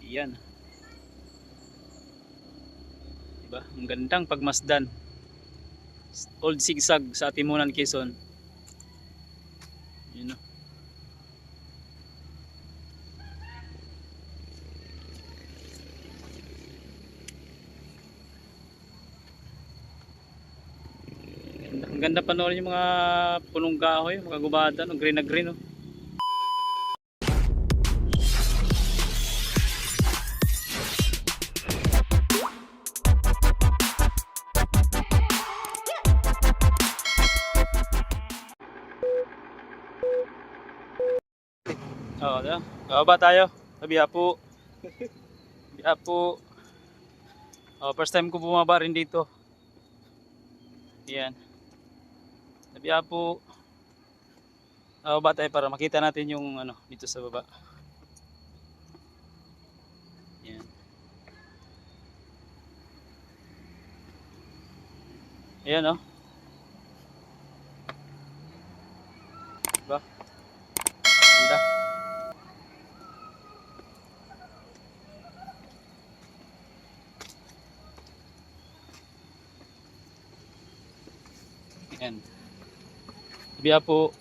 Yan. Diba? Ang gandang pagmasdan. Old Sigsag sa Atimunan, Quezon. Yun, no? Ang ganda panoorin yung mga punong kahoy, mga gubatan, no? Green na green. No? Oo, diba? Bababa tayo. Sabi po. Sabi po. Oh, first time ko bumaba rin dito. Yan. Sabi po. Bababa tayo para makita natin yung ano dito sa baba. Yan. Ayan, oh. Diba? Ganda. Ayan. Sabi po.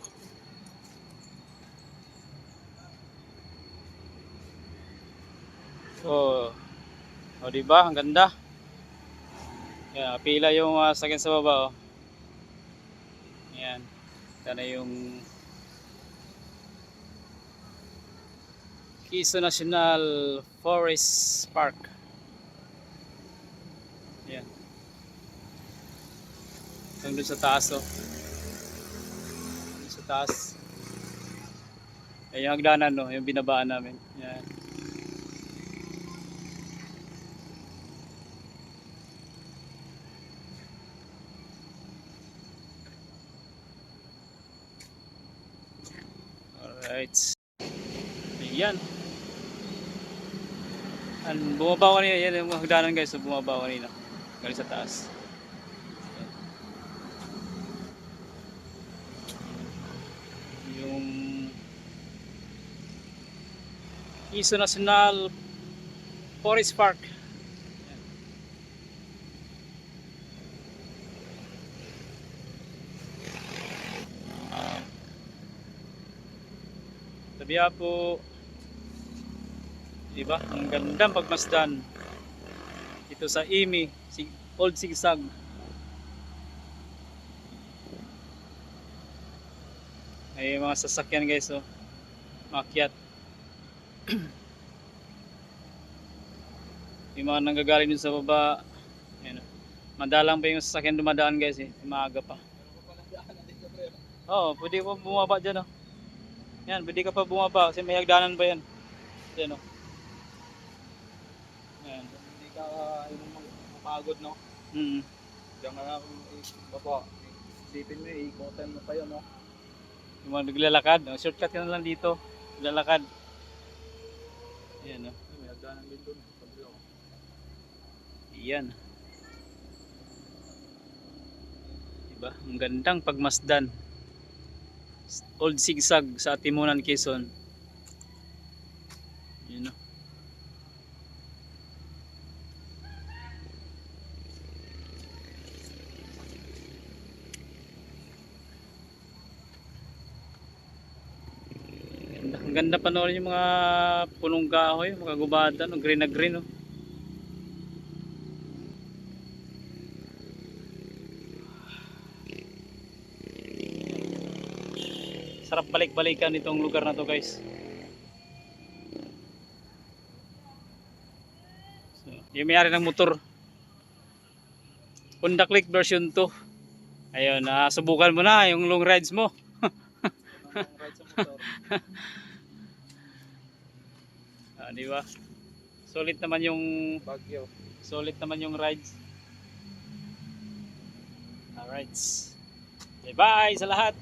Oh. Oh, diba? Ang ganda. Yan, pila yung sakyan sa baba, oh. Ayan. Ito na yung Quezon National Forest Park. Ayan. Hanggang doon sa taas, oh. Doon sa taas. Ayan yung hagdanan, no? Yung binabaan namin. Ayan. Alright. Ayan. Bumaba kanina. Yan yung hagdanan, guys. So, bumaba kanina. Galing sa taas. Yung Quezon National Forest Park. Sabi po. Diba? Ang gandang pagmasdan dito sa IMI, Old Sigsag. May mga sasakyan, guys, oh. Makyat. Yung mga nanggagaling dun sa baba. Ayan, oh. Madalang pa yung sasakyan dumadaan, guys, eh. Maaga pa. Oo, pwede pa bumaba dyan, oh. Yan, pwede ka pa bumaba kasi may hagdanan pa yan. Yan, oh. Ayan. Hindi ka mapagod, no? Diyan ka na baba. Isipin mo, ikotan mo pa yun, no? Yung mga naglalakad, no? Shortcut ka na lang dito. Naglalakad. Ayan, no? May hagdanan din doon. Ayan. Diba? Ang gandang pagmasdan. Old Sigsag sa Atimunan, Quezon. Ayan, no? Ang ganda panoorin yung mga punong kahoy, mga gubatan, no? Green na green, no? Sarap balik-balikan itong lugar na to, guys. So, yung may-ari ng motor, Honda Click version 2. Ayun, subukan mo na yung long rides mo. Long ride sa motor. Diba? Solid naman yung Bagyo. solid naman yung rides. Alright. Okay, bye sa lahat.